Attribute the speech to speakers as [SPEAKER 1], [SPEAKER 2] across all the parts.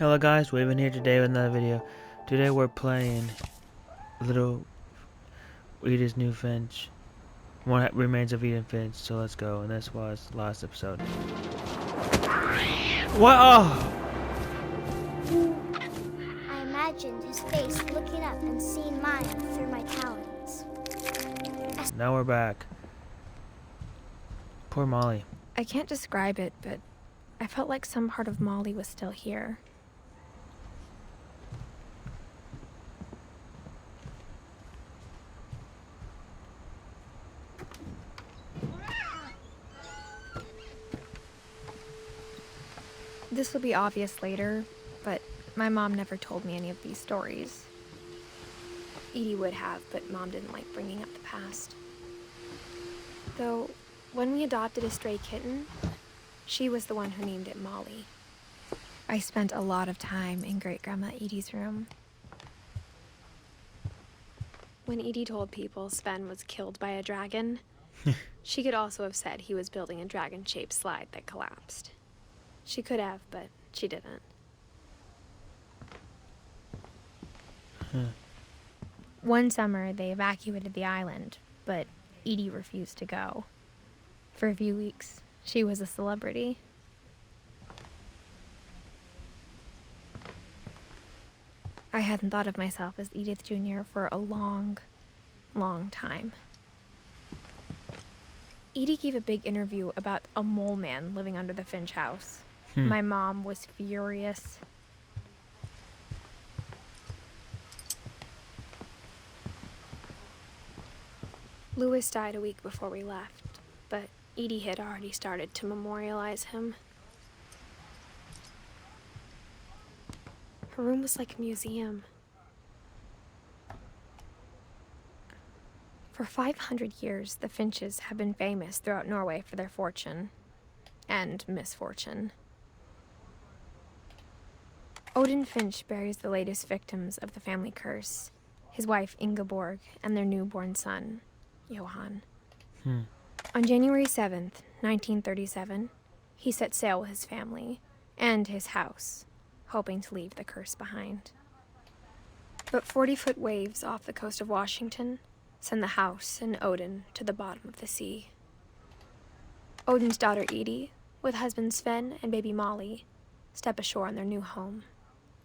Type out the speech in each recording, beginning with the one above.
[SPEAKER 1] Hello guys, Waven here today with another video. Today we're playing Little Edith's New Finch. What remains of Edith Finch, so let's go. And this was the last episode. What? Oh!
[SPEAKER 2] I imagined his face looking up and seeing mine through my talons.
[SPEAKER 1] Now we're back. Poor Molly.
[SPEAKER 3] I can't describe it, but I felt like some part of Molly was still here. This will be obvious later, but my mom never told me any of these stories. Edie would have, but Mom didn't like bringing up the past. Though, when we adopted a stray kitten, she was the one who named it Molly. I spent a lot of time in Great-Grandma Edie's room. When Edie told people Sven was killed by a dragon, she could also have said he was building a dragon-shaped slide that collapsed. She could have, but she didn't. One summer, they evacuated the island, but Edie refused to go. For a few weeks, she was a celebrity. I hadn't thought of myself as Edith Jr. for a long, long time. Edie gave a big interview about a mole man living under the Finch house. My mom was furious. Louis died a week before we left, but Edie had already started to memorialize him. Her room was like a museum. For 500 years, the Finches have been famous throughout Norway for their fortune and misfortune. Odin Finch buries the latest victims of the family curse, his wife Ingeborg and their newborn son, Johan. On January 7th, 1937, he set sail with his family and his house, hoping to leave the curse behind. But 40-foot waves off the coast of Washington send the house and Odin to the bottom of the sea. Odin's daughter Edie, with husband Sven and baby Molly, step ashore on their new home,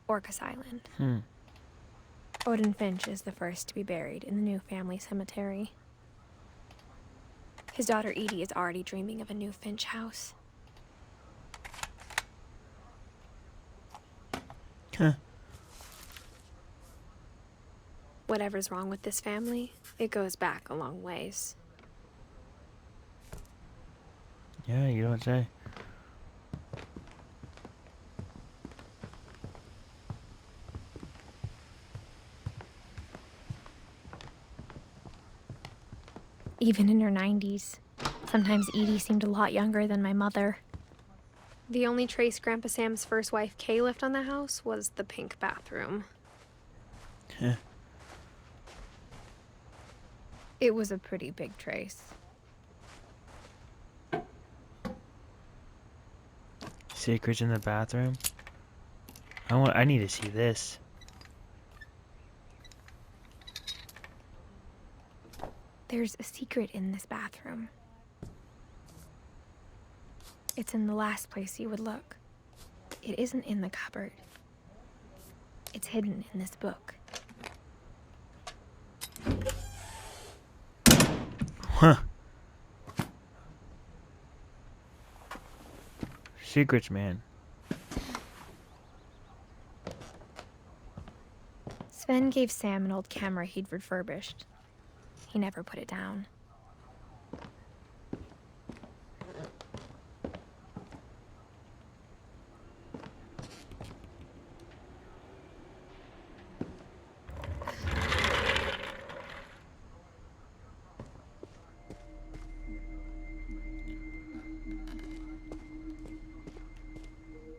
[SPEAKER 3] Orcas Island. Odin Finch is the first to be buried in the new family cemetery. His daughter Edie is already dreaming of a new Finch house. Whatever's wrong with this family, it goes back a long ways.
[SPEAKER 1] Yeah, you don't say.
[SPEAKER 3] Even in her 90s, sometimes Edie seemed a lot younger than my mother. The only trace Grandpa Sam's first wife Kay left on the house was the pink bathroom. It was a pretty big trace.
[SPEAKER 1] Secrets in the bathroom? I need to see this.
[SPEAKER 3] There's a secret in this bathroom. It's in the last place you would look. It isn't in the cupboard. It's hidden in this book.
[SPEAKER 1] Huh. Secrets, man.
[SPEAKER 3] Sven gave Sam an old camera he'd refurbished. He never put it down.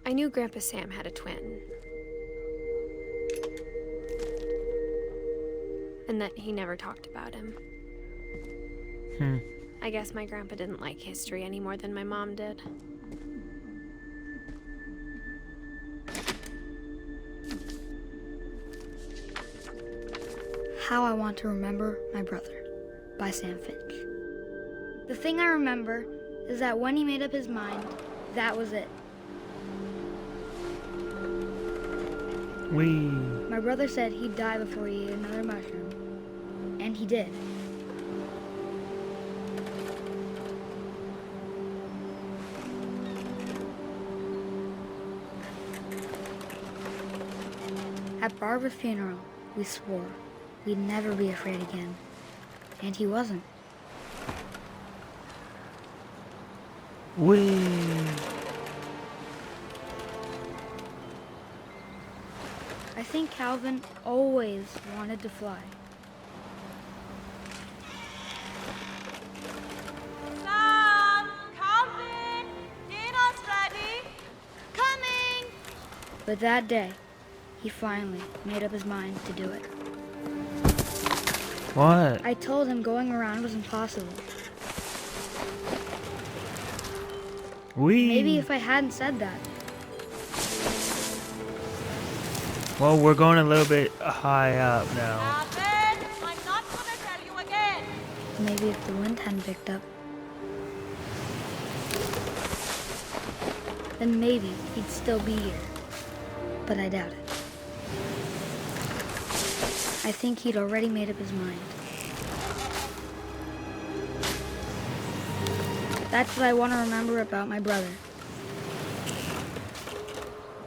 [SPEAKER 3] I knew Grandpa Sam had a twin. And that he never talked about him. I guess my grandpa didn't like history any more than my mom did.
[SPEAKER 4] How I Want to Remember My Brother by Sam Finch. The thing I remember is that when he made up his mind, that was it. My brother said he'd die before he ate another mushroom, and he did. At Barbara's funeral, we swore we'd never be afraid again, and he wasn't. I think Calvin always wanted to fly.
[SPEAKER 5] Sam! Calvin! Dinner's ready! Coming!
[SPEAKER 4] But that day, he finally made up his mind to do it.
[SPEAKER 1] What?
[SPEAKER 4] I told him going around was impossible. Maybe if I hadn't said that.
[SPEAKER 1] Well, we're going a little bit high up now.
[SPEAKER 5] Calvin! I'm not gonna tell you again!
[SPEAKER 4] Maybe if the wind hadn't picked up, then maybe he'd still be here. But I doubt it. I think he'd already made up his mind. That's what I want to remember about my brother.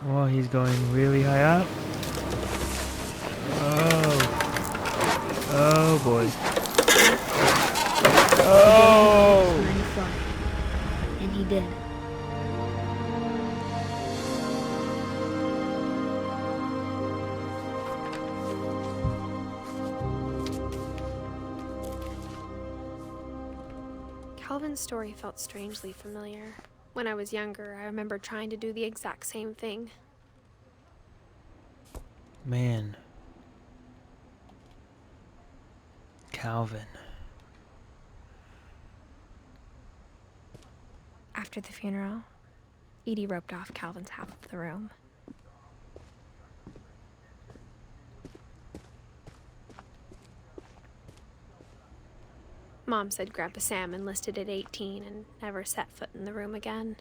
[SPEAKER 1] Well, he's going really high up. Oh boy. Oh!
[SPEAKER 4] He to fly. And he did.
[SPEAKER 3] Calvin's story felt strangely familiar. When I was younger, I remember trying to do the exact same thing.
[SPEAKER 1] Man. Calvin.
[SPEAKER 3] After the funeral, Edie roped off Calvin's half of the room. Mom said Grandpa Sam enlisted at 18 and never set foot in the room again.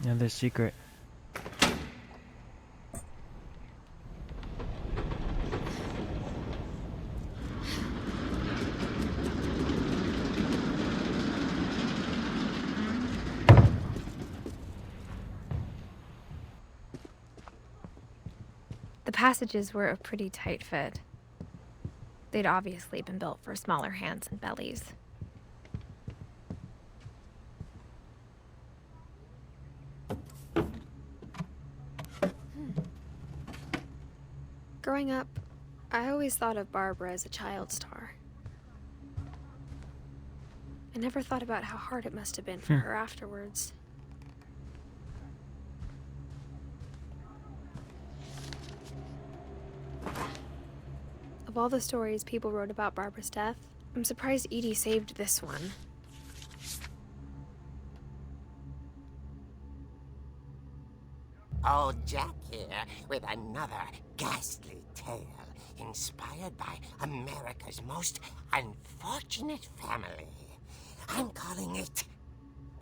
[SPEAKER 1] Another secret.
[SPEAKER 3] The passages were a pretty tight fit. They'd obviously been built for smaller hands and bellies. Growing up, I always thought of Barbara as a child star. I never thought about how hard it must have been for her afterwards. Of all the stories people wrote about Barbara's death, I'm surprised Edie saved this one.
[SPEAKER 6] Old Jack here with another ghastly tale inspired by America's most unfortunate family. I'm calling it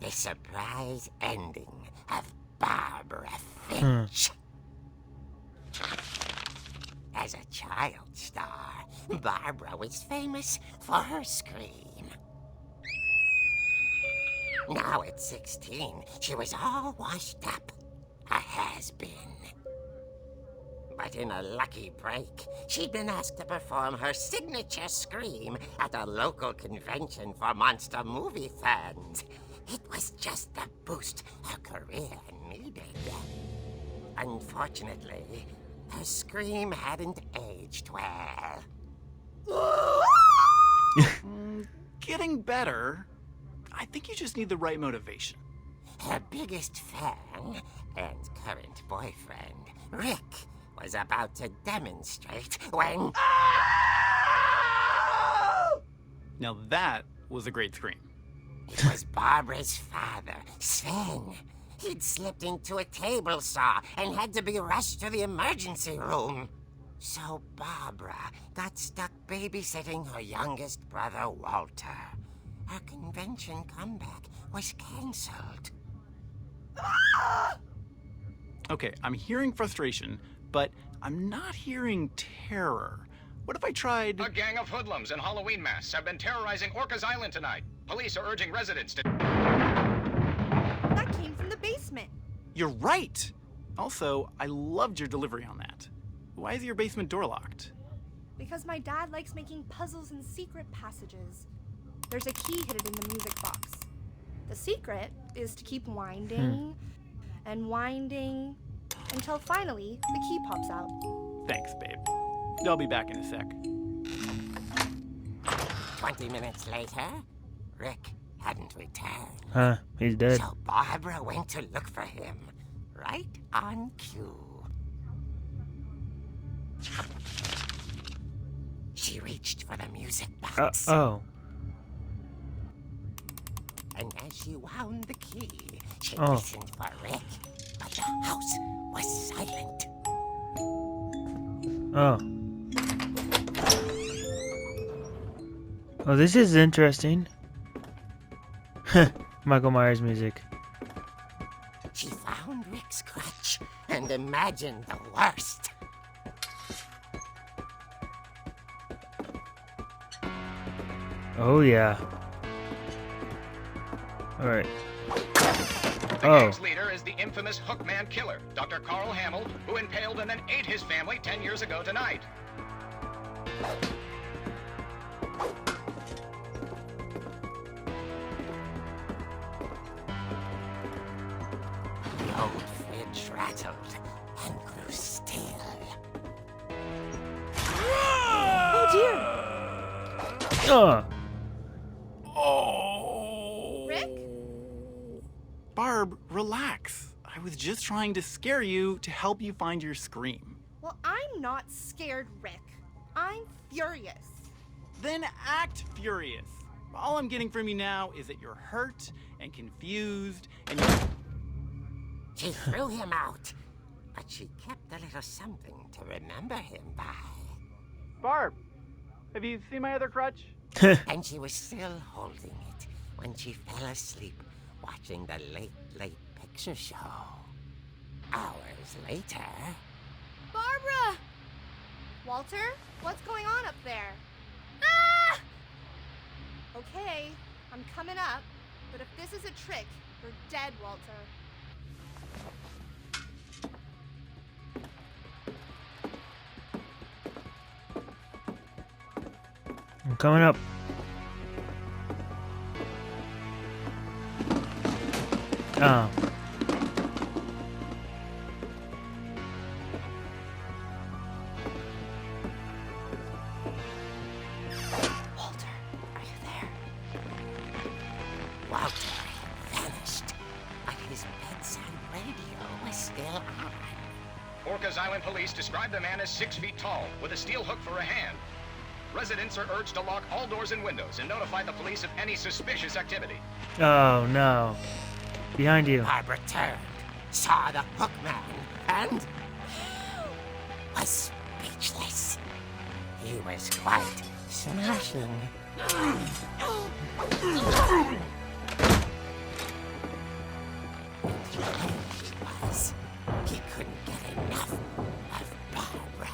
[SPEAKER 6] The Surprise Ending of Barbara Finch. As a child star, Barbara was famous for her scream. Now at 16, she was all washed up. A has-been. But in a lucky break, she'd been asked to perform her signature scream at a local convention for monster movie fans. It was just the boost her career needed. Unfortunately, her scream hadn't aged well.
[SPEAKER 7] Getting better. I think you just need the right motivation.
[SPEAKER 6] Her biggest fan and current boyfriend, Rick, was about to demonstrate when...
[SPEAKER 7] Now that was a great scream.
[SPEAKER 6] It was Barbara's father, Sven. He'd slipped into a table saw and had to be rushed to the emergency room. So Barbara got stuck babysitting her youngest brother, Walter. Her convention comeback was cancelled.
[SPEAKER 7] Okay, I'm hearing frustration, but I'm not hearing terror. What if I tried...
[SPEAKER 8] A gang of hoodlums in Halloween masks have been terrorizing Orcas Island tonight. Police are urging residents to...
[SPEAKER 5] That came from the basement.
[SPEAKER 7] You're right! Also, I loved your delivery on that. Why is your basement door locked?
[SPEAKER 5] Because my dad likes making puzzles and secret passages. There's a key hidden in the music box. The secret is to keep winding and winding until finally the key pops out.
[SPEAKER 7] Thanks, babe. I'll be back in a sec.
[SPEAKER 6] 20 minutes later, Rick hadn't returned.
[SPEAKER 1] Huh, he's dead.
[SPEAKER 6] So Barbara went to look for him, right on cue. She reached for the music box.
[SPEAKER 1] Oh.
[SPEAKER 6] And as she wound the key, she
[SPEAKER 1] Oh.
[SPEAKER 6] listened for Rick, but the house was silent.
[SPEAKER 1] Oh. Oh, this is interesting. Michael Myers music.
[SPEAKER 6] She found Rick's crutch and imagined the worst.
[SPEAKER 1] Oh, yeah. Alright.
[SPEAKER 8] The gang's leader is the infamous Hookman killer, Dr. Carl Hamill, who impaled and then ate his family 10 years ago tonight.
[SPEAKER 6] The old fridge rattled and grew still.
[SPEAKER 5] Oh dear!
[SPEAKER 7] Oh!
[SPEAKER 5] Rick?
[SPEAKER 7] Barb, relax. I was just trying to scare you to help you find your scream.
[SPEAKER 5] Well, I'm not scared, Rick. I'm furious.
[SPEAKER 7] Then act furious. All I'm getting from you now is that you're hurt and confused and you're...
[SPEAKER 6] She threw him out, but she kept a little something to remember him by.
[SPEAKER 7] Barb, have you seen my other crutch?
[SPEAKER 6] And she was still holding it when she fell asleep watching the Late Late Picture Show. Hours later...
[SPEAKER 5] Barbara! Walter, what's going on up there? Ah! Okay, I'm coming up, but if this is a trick, you're dead, Walter.
[SPEAKER 1] I'm coming up. Oh.
[SPEAKER 5] Walter, are you there?
[SPEAKER 6] Walter had vanished, but his bedside radio was still on.
[SPEAKER 8] Orcas Island police describe the man as 6 feet tall, with a steel hook for a hand. Residents are urged to lock all doors and windows and notify the police of any suspicious activity.
[SPEAKER 1] Oh, no. Behind you.
[SPEAKER 6] Barbara turned, saw the hook man, and was speechless. He was quite smashing. He couldn't get enough of Barbara.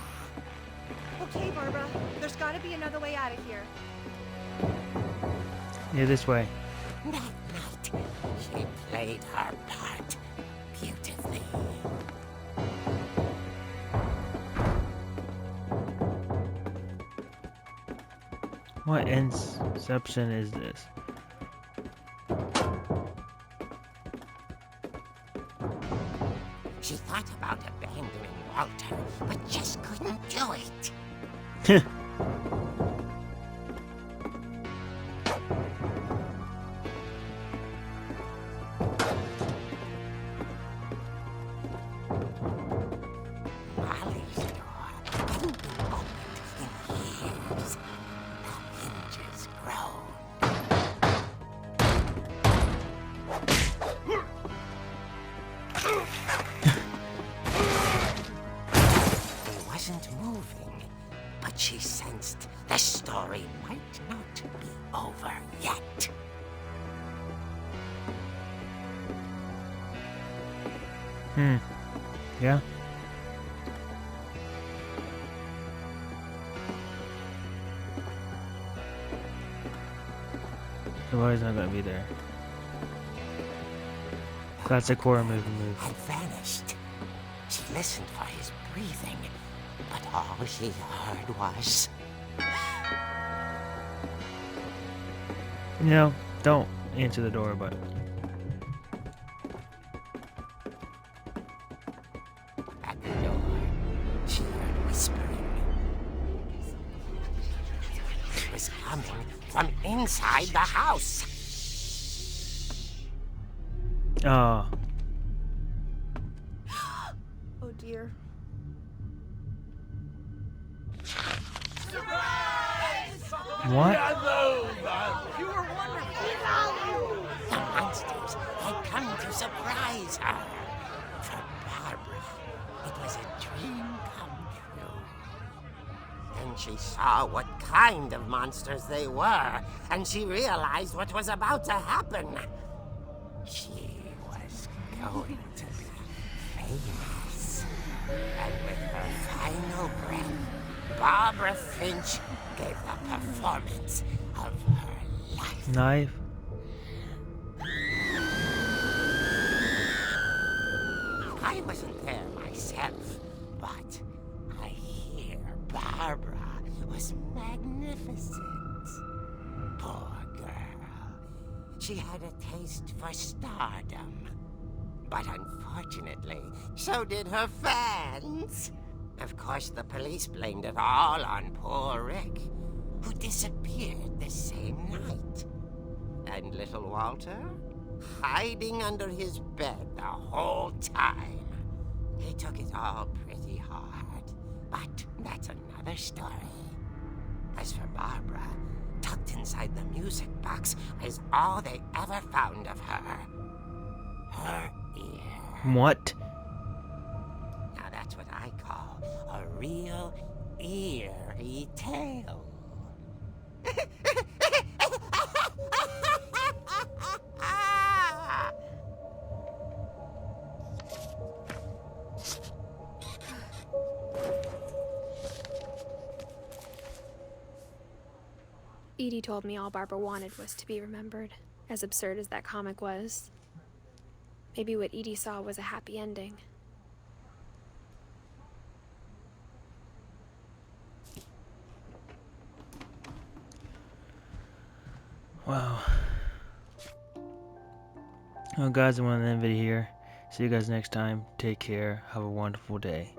[SPEAKER 5] Okay, Barbara, there's gotta be another way out of here.
[SPEAKER 1] Yeah, this way.
[SPEAKER 6] That night, she played her part beautifully.
[SPEAKER 1] What inception is this?
[SPEAKER 6] She thought about abandoning Walter, but just couldn't do it. Molly's door hadn't been opened in years. The hinges groaned. sensed the story might not be over yet.
[SPEAKER 1] Yeah? So why is not gonna be there? Classic horror movie move.
[SPEAKER 6] Had vanished. She listened for his breathing, but all she heard was...
[SPEAKER 1] You know, don't answer the door, but...
[SPEAKER 6] At the door, she heard whispering. It was coming from inside the house.
[SPEAKER 1] Oh.
[SPEAKER 5] Oh dear.
[SPEAKER 1] What?
[SPEAKER 6] The monsters had come to surprise her. For Barbara, it was a dream come true. Then she saw what kind of monsters they were, and she realized what was about to happen. She was going to be famous. And with her final breath, Barbara Finch gave the performance of her life.
[SPEAKER 1] Knife?
[SPEAKER 6] I wasn't there myself, but I hear Barbara was magnificent. Poor girl. She had a taste for stardom. But unfortunately, so did her fans. Of course, the police blamed it all on poor Rick, who disappeared the same night. And little Walter? Hiding under his bed the whole time. He took it all pretty hard, but that's another story. As for Barbara, tucked inside the music box is all they ever found of her. Her ear.
[SPEAKER 1] What?
[SPEAKER 6] Now that's what I call a real eerie tale.
[SPEAKER 3] Edie told me all Barbara wanted was to be remembered, as absurd as that comic was. Maybe what Edie saw was a happy ending.
[SPEAKER 1] Wow. Well, guys, I'm going to end the video here. See you guys next time. Take care. Have a wonderful day.